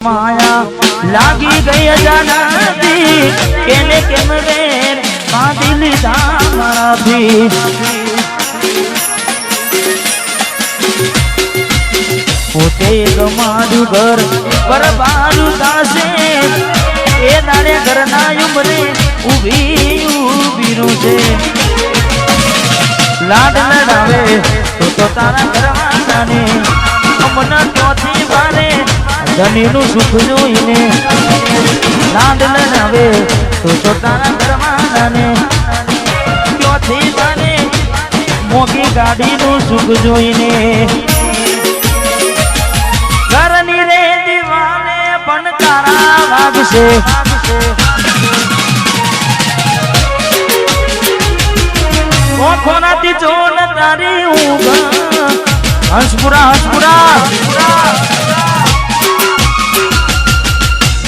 माया लागी गई अजानती केने केम वेर बांधी लीधा माराथी पोते गमारू घर बरबारू दासे ए दाड़े घरना उमरे उभी उभी छे लाड लड़ावे तो तारा घरवाना ने अमना क्योंथी बारे धनीनु सुख जोईने लाड लड़ावे तो तारा घरवाना ने क्योंथी बारे मोगी गाडीनु सुख जोईने घरनी रे दीवाने पण तारा वागशे खोनाती जोन तारी ऊँघ हंसपुरा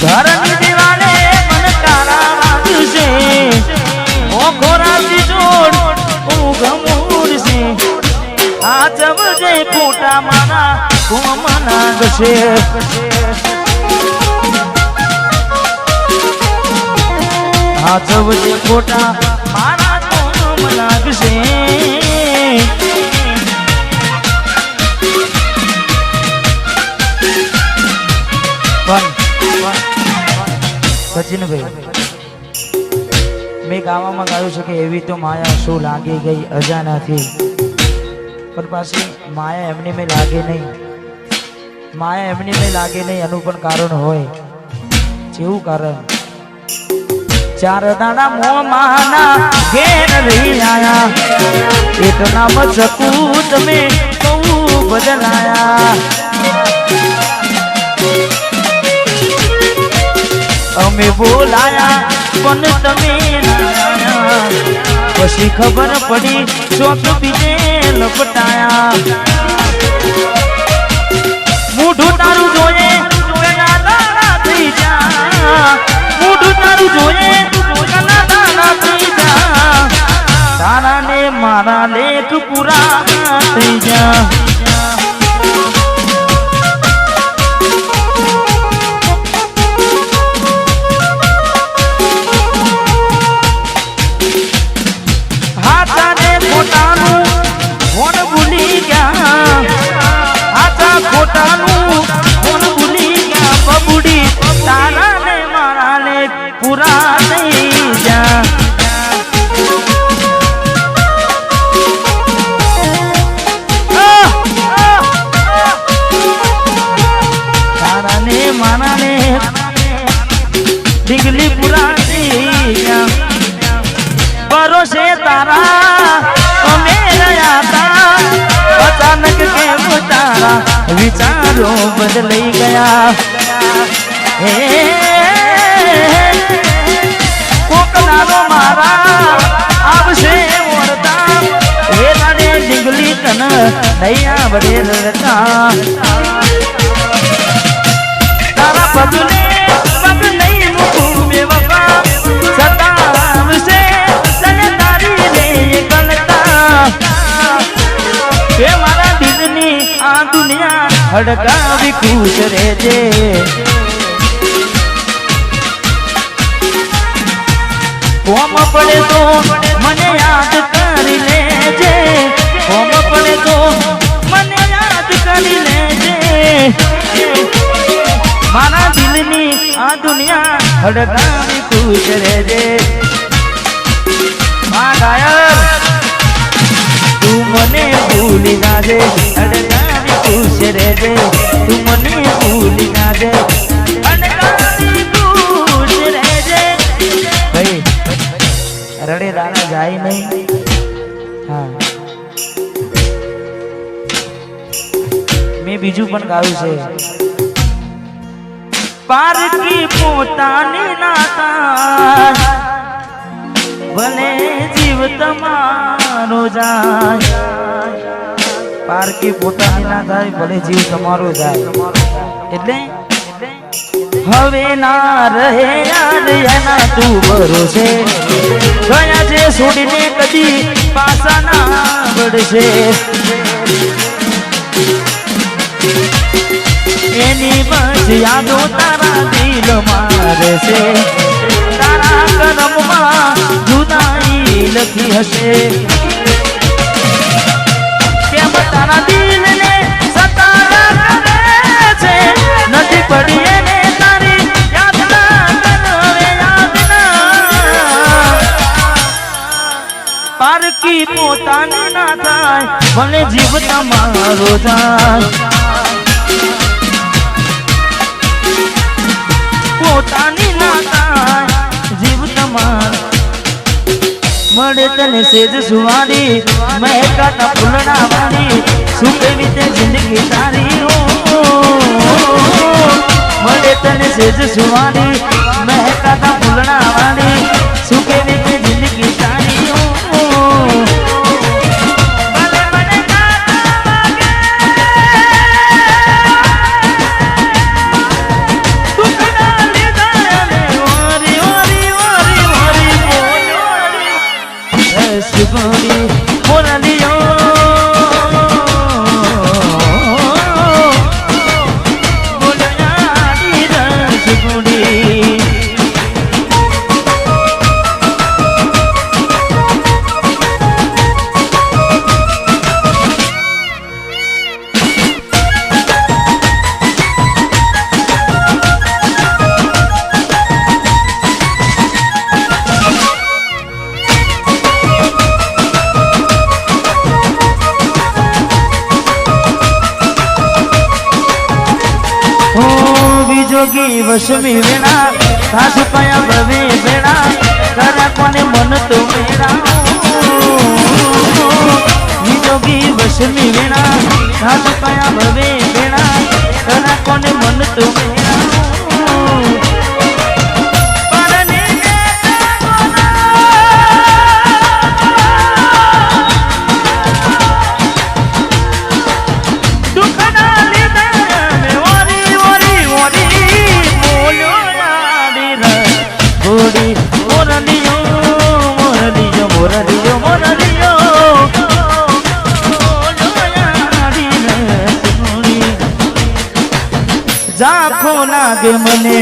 घरनी दीवाने मन तारा वागशे खोनाती जोन ऊँघ मूरशे आज बजे फोटा मारा कोम नागशे आज बजे फोटा मारा कोम नागशे सचिन भाई मैं गावामां गायुं छे के एवी तो माया शू लागी गई अजानाथी पर पाછી माया एमनी में लागे नहीं माया एमनी में लागे नहीं एनु पण कारण होय जेवुं कारण चार दाड़ा मोह माना घेर रही आया एक नाम सकूत में कहू बदलाया अमे बोलाया पण तमे ना पछी खबर पड़ी चौक बीजे लपटाया मूढू तारू जोए कना दाना थई जा मूढू तारू जोए कना दाना थई जा तारा ने मारा लेख पूरा थई जा पूरा नहीं जा तारा ने माना ने डिगली पूरा नहीं जा भरोसे तारा मेरा आता अचानक के तारा विचारों बदल गया कोकनारो मारा आवशे वरता वेलाडे डिगली कन नैया बड़े रता तारा पगले पग नहीं मुकू बेवफा सतावशे तने तारी ले गलता के मारा दिलनी आ दुनिया हड़कावी खुश रहेजे कोम पड़े तो मने याद करी लेजे कोम पड़े तो मने याद करी लेजे मारा दिलनी आ दुनिया हड़कावी खुश रहेजे मां गायर तू मने भूली ना जे हड़कावी खुश रहेजे तू मने भूली ना जे हड़कावी खुश रहेजे भाई रड़े दाना जाए नहीं हाँ मैं बीजू पण गाયું છે પારકી પોતાની નાતા ભલે જીવ તમારો જાય પારકી પોતાની ના થાય ભલે જીવ તમારો જાય એટલે હવે ના રહે યાદ એના તું ભરોસે ગયા છે છોડીને કદી પાછા ના વળશે એની બસ યાદો તારા દિલ મારે છે તારા કરમમાં જુદાઈ લખી હશે કેમ તારા દિલને સતારા કરે છે નથી પડી એને તારી યાદ ના કરે યાદ ના પારકી પોતાની ના થાય ભલે જીવ તમારો જાય પોતાની ના થાય જીવ તમાર મળે તને સેજ સુવારી મહેકાતા ફૂલડા વાળી શું કેવી તે જિંદગી તારી મળે તને સેજ સુવારી મહેકાતા ફૂલડા વાળી શું કેવી તે જિંદગી તારી जोगी वशमी वेणा सासु पाया भवे बेड़ा करा कोने मन तो मेरा जोगी वशमी वेणा सासु पाया भवे बेड़ा करा कोने मन तो मेरा जाखो लागे मने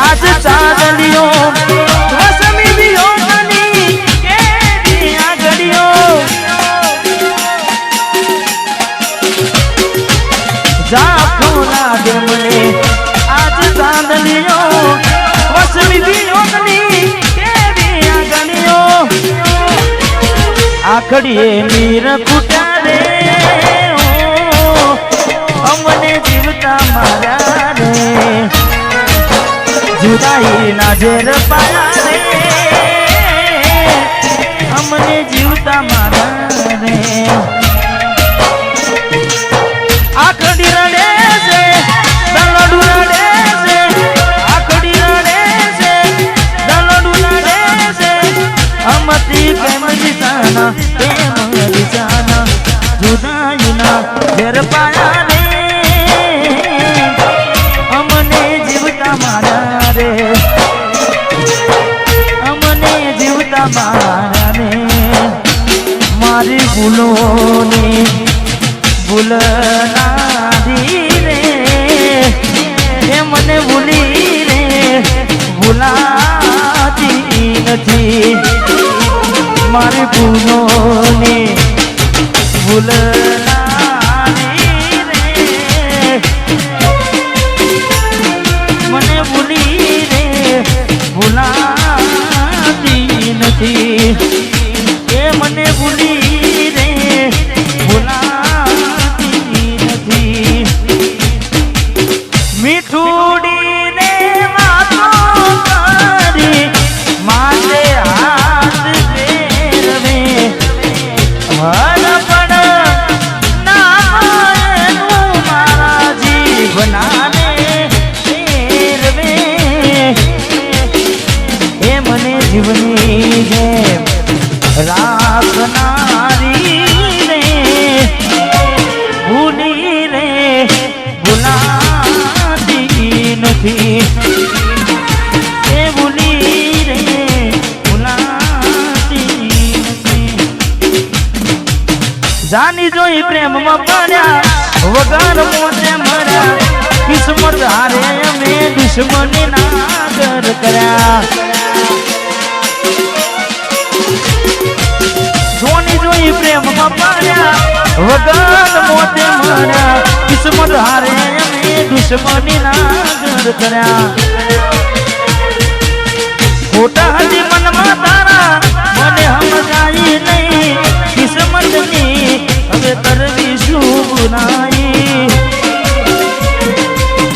आज चादलियो वसमी दियो मनी के दिया गड़ियो जाखो लागे मने आज चादलियो वसमी दियो मनी के दिया गड़ियो आखड़िए मीर कुटा रे अमने जीवता मारा जुदाई ना जेर पाया रे हमने जीवता मारा रे आखड़ी रड़े से दलडू रड़े से आखड़ी रड़े से दलडू रड़े से हमती प्रेम जिताना प्रेम जिताना जुदाई ना जेर पाया रे हमने जीवता मारा रे हमने जीवता मारा रे मारी भूलों ने भूल ना दी रे ये मने भूली रे भूलाती नहीं मारी भूलों ने भूल ये मने भूली रे भूलाती नहीं मीठूडी ने माथो करी माथे हाथ फेरवे हर पण नामनु मारा जीवनाने फेरवे ये मने जीवनी है राखनारी रे भूली रे भूलाती नहीं ए भूली रे भूलाती नहीं जानी जोई प्रेम में पड़ा वगर मोते मरा કિસ્મત હારે અમે દુશ્મની ના ઘર કર્યા જોની જોઈ પ્રેમમાં પાડ્યા વગર મોતે માર્યા કિસ્મત હારે અમે દુશ્મની ના ઘર કર્યા ખોટા હજી મનમાં તારા મને સમજાય નહીં કિસ્મતની હવે કરવી શું ગુનાઈ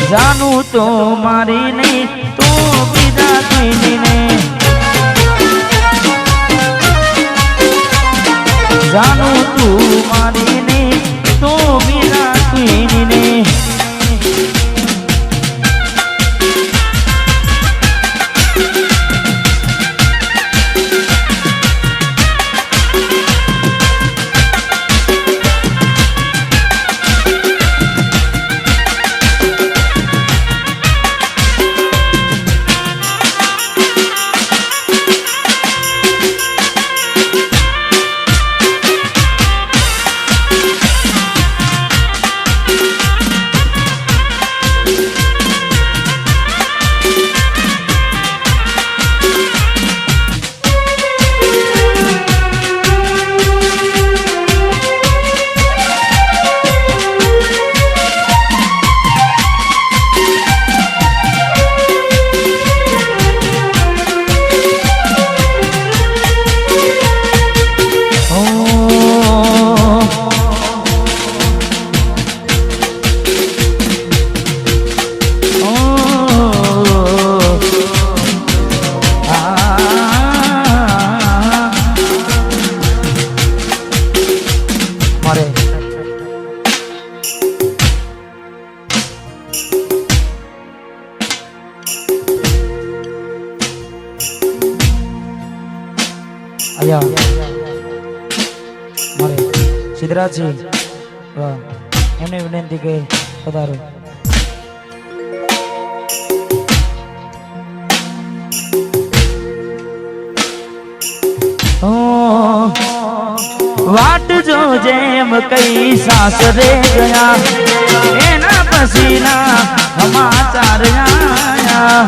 જાનું તો મારી નહીં તો બીજા કોઈની નહીં જાનું તું મારી નહીં તો બીજા કોઈની નહીં મારે સિદ્ધરાજજી એમને વિનંતી કે પધારો વાટ જો જેમ કઈ સાસરે ગયા એના પસીના સમાચાર આયા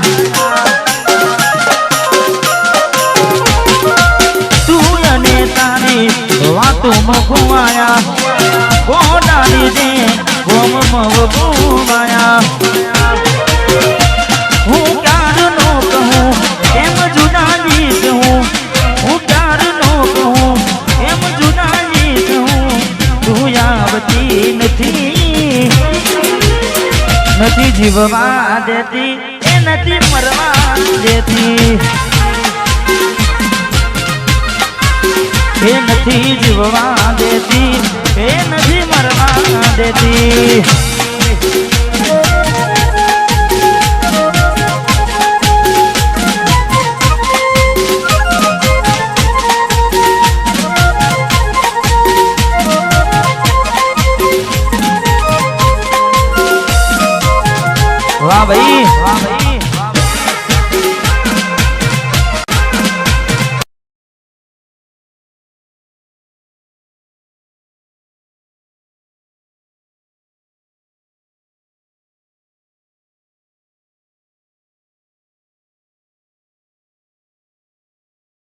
વાતો મખુમાયા ગોડાની દે ગોમ મવગુમાયા હું ક્યાર નો કહું એમ જુદાની કહું હું ક્યાર નો કહું એમ જુદાની કહું તું આવતી નથી જીવવા દેતી એ નથી મરવા દેતી એ નથી જીવવા દેતી એ નથી મરવા દેતી